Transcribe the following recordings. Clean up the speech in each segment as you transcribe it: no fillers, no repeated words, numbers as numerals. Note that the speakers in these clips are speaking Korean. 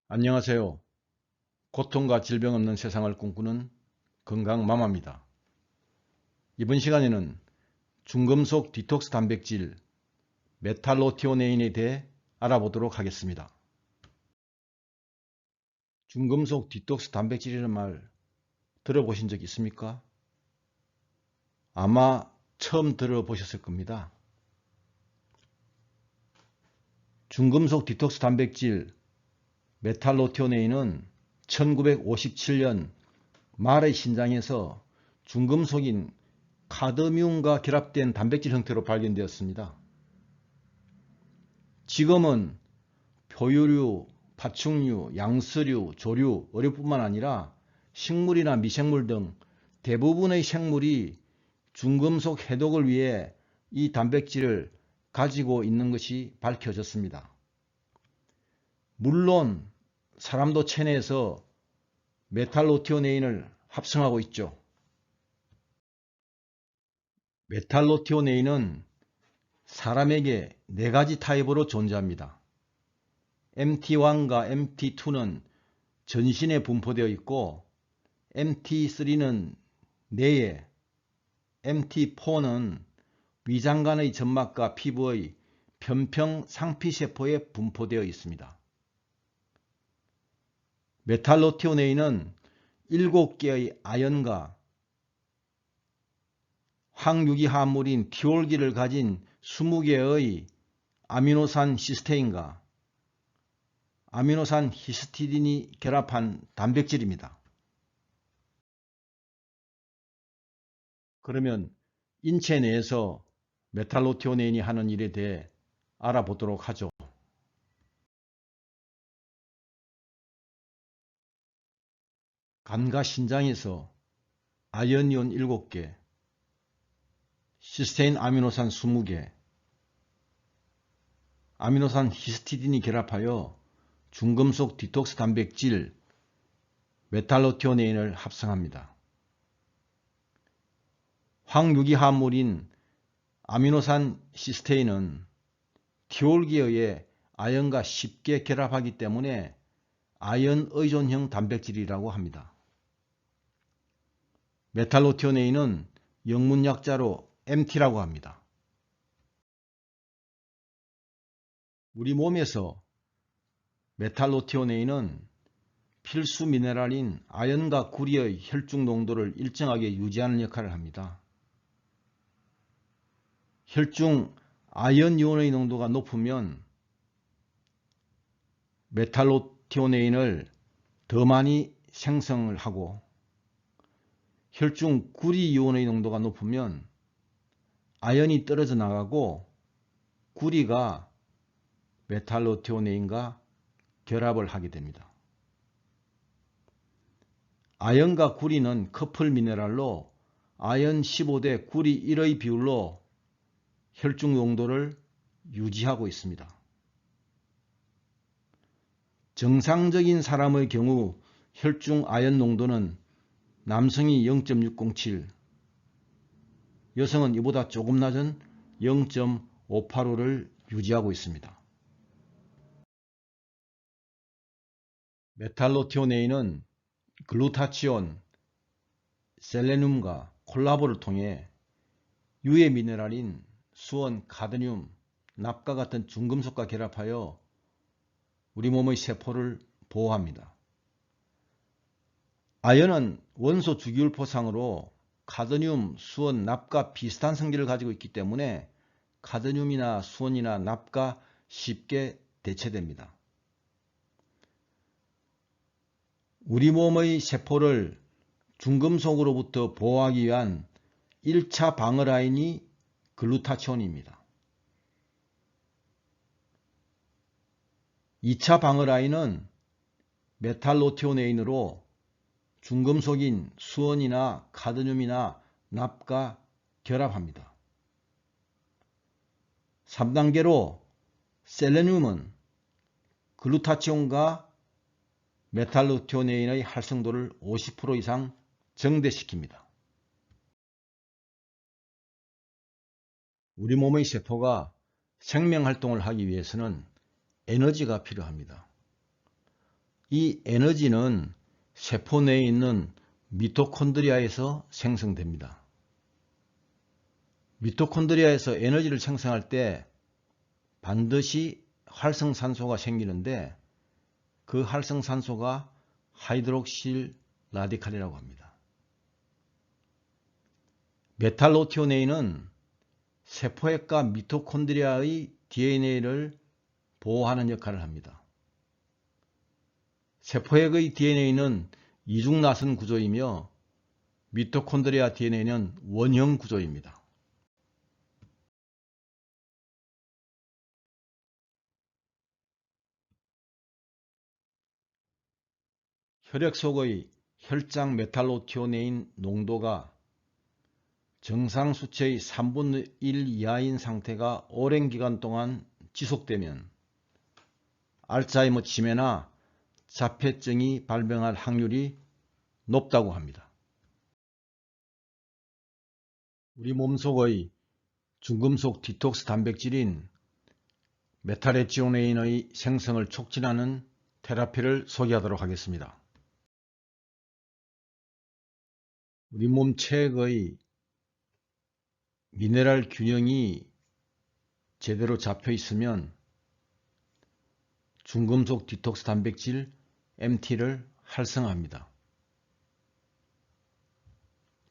안녕하세요. 고통과 질병 없는 세상을 꿈꾸는 건강마마입니다. 이번 시간에는 중금속 디톡스 단백질 메탈로티오네인에 대해 알아보도록 하겠습니다. 중금속 디톡스 단백질이라는 말 들어보신 적 있습니까? 아마 처음 들어보셨을 겁니다. 중금속 디톡스 단백질 메탈로티오네인은 1957년 말의 신장에서 중금속인 카드뮴과 결합된 단백질 형태로 발견되었습니다. 지금은 포유류, 파충류, 양서류, 조류, 어류뿐만 아니라 식물이나 미생물 등 대부분의 생물이 중금속 해독을 위해 이 단백질을 가지고 있는 것이 밝혀졌습니다. 물론 사람도 체내에서 메탈로티오네인을 합성하고 있죠. 메탈로티오네인은 사람에게 4가지 타입으로 존재합니다. MT1과 MT2는 전신에 분포되어 있고 MT3는 뇌에, MT4는 위장관의 점막과 피부의 편평 상피세포에 분포되어 있습니다. 메탈로티오네인은 7개의 아연과 황유기화합물인 티올기를 가진 20개의 아미노산 시스테인과 아미노산 히스티딘이 결합한 단백질입니다. 그러면 인체 내에서 메탈로티오네인이 하는 일에 대해 알아보도록 하죠. 간과 신장에서 아연이온 7개, 시스테인 아미노산 20개, 아미노산 히스티딘이 결합하여 중금속 디톡스 단백질 메탈로티오네인을 합성합니다. 황유기화합물인 아미노산 시스테인은 티올기어의 아연과 쉽게 결합하기 때문에 아연 의존형 단백질이라고 합니다. 메탈로티오네인은 영문 약자로 MT라고 합니다. 우리 몸에서 메탈로티오네인은 필수 미네랄인 아연과 구리의 혈중 농도를 일정하게 유지하는 역할을 합니다. 혈중 아연 이온의 농도가 높으면 메탈로티오네인을 더 많이 생성을 하고 혈중 구리 이온의 농도가 높으면 아연이 떨어져 나가고 구리가 메탈로티오네인과 결합을 하게 됩니다. 아연과 구리는 커플 미네랄로 아연 15대 구리 1의 비율로 혈중 농도를 유지하고 있습니다. 정상적인 사람의 경우 혈중 아연 농도는 남성이 0.607, 여성은 이보다 조금 낮은 0.585를 유지하고 있습니다. 메탈로티오네인은 글루타치온, 셀레늄과 콜라보를 통해 유해 미네랄인 수은, 카드뮴, 납과 같은 중금속과 결합하여 우리 몸의 세포를 보호합니다. 아연은 원소 주기율포상으로 카드뮴, 수은, 납과 비슷한 성질을 가지고 있기 때문에 카드뮴이나 수은이나 납과 쉽게 대체됩니다. 우리 몸의 세포를 중금속으로부터 보호하기 위한 1차 방어라인이 글루타치온입니다. 2차 방어라인은 메탈로티오네인으로 중금속인 수은이나 카드뮴이나 납과 결합합니다. 3단계로 셀레늄은 글루타치온과 메탈로티오네인의 활성도를 50% 이상 증대시킵니다. 우리 몸의 세포가 생명활동을 하기 위해서는 에너지가 필요합니다. 이 에너지는 세포 내에 있는 미토콘드리아에서 생성됩니다. 미토콘드리아에서 에너지를 생성할 때 반드시 활성산소가 생기는데 그 활성산소가 하이드록실 라디칼이라고 합니다. 메탈로티오네인은 세포핵과 미토콘드리아의 DNA를 보호하는 역할을 합니다. 세포핵의 DNA는 이중나선 구조이며 미토콘드리아 DNA는 원형 구조입니다. 혈액 속의 혈장 메탈로티오네인 농도가 정상 수치의 3분의 1 이하인 상태가 오랜 기간 동안 지속되면 알츠하이머 치매나 자폐증이 발병할 확률이 높다고 합니다. 우리 몸속의 중금속 디톡스 단백질인 메탈에치오네인의 생성을 촉진하는 테라피를 소개하도록 하겠습니다. 우리 몸 체액의 미네랄 균형이 제대로 잡혀 있으면 중금속 디톡스 단백질 MT를 활성화합니다.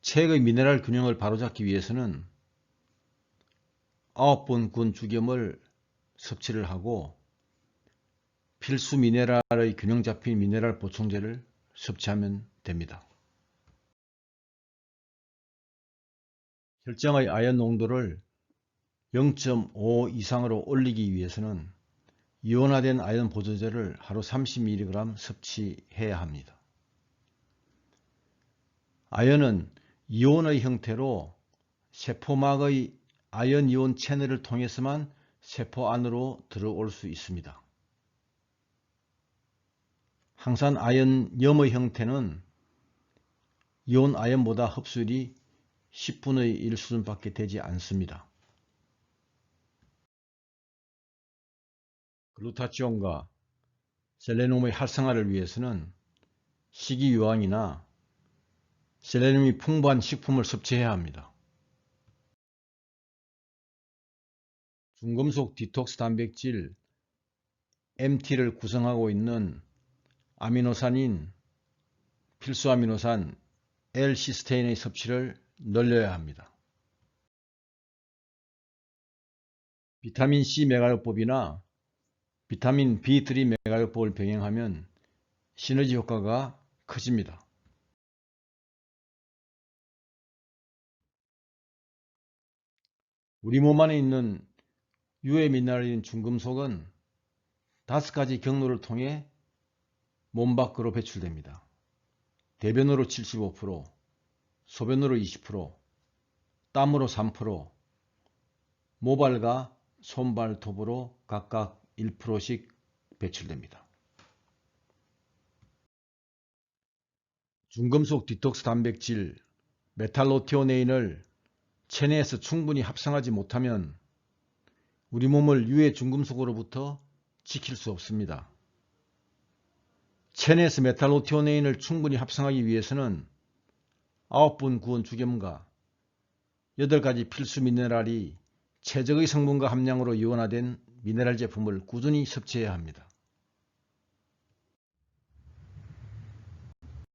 체액의 미네랄 균형을 바로잡기 위해서는 9번 구운 죽염을 섭취를 하고 필수 미네랄의 균형 잡힌 미네랄 보충제를 섭취하면 됩니다. 혈장의 아연 농도를 0.5 이상으로 올리기 위해서는 이온화된 아연 보조제를 하루 30mg 섭취해야 합니다. 아연은 이온의 형태로 세포막의 아연 이온 채널을 통해서만 세포 안으로 들어올 수 있습니다. 항산 아연염의 형태는 이온 아연보다 흡수율이 10분의 1 수준밖에 되지 않습니다. 글루타치온과 셀레늄의 활성화를 위해서는 식이유황이나 셀레늄이 풍부한 식품을 섭취해야 합니다. 중금속 디톡스 단백질 MT를 구성하고 있는 아미노산인 필수 아미노산 L-시스테인의 섭취를 늘려야 합니다. 비타민C 메가요법이나 비타민 B3 메가요법을 병행하면 시너지 효과가 커집니다. 우리 몸 안에 있는 유해 미네랄인 중금속은 5가지 경로를 통해 몸 밖으로 배출됩니다. 대변으로 75%, 소변으로 20%, 땀으로 3%, 모발과 손발톱으로 각각 1%씩 배출됩니다. 중금속 디톡스 단백질 메탈로티오네인을 체내에서 충분히 합성하지 못하면 우리 몸을 유해 중금속으로부터 지킬 수 없습니다. 체내에서 메탈로티오네인을 충분히 합성하기 위해서는 9분 구운 죽염과 8가지 필수 미네랄이 최적의 성분과 함량으로 이온화된 미네랄 제품을 꾸준히 섭취해야 합니다.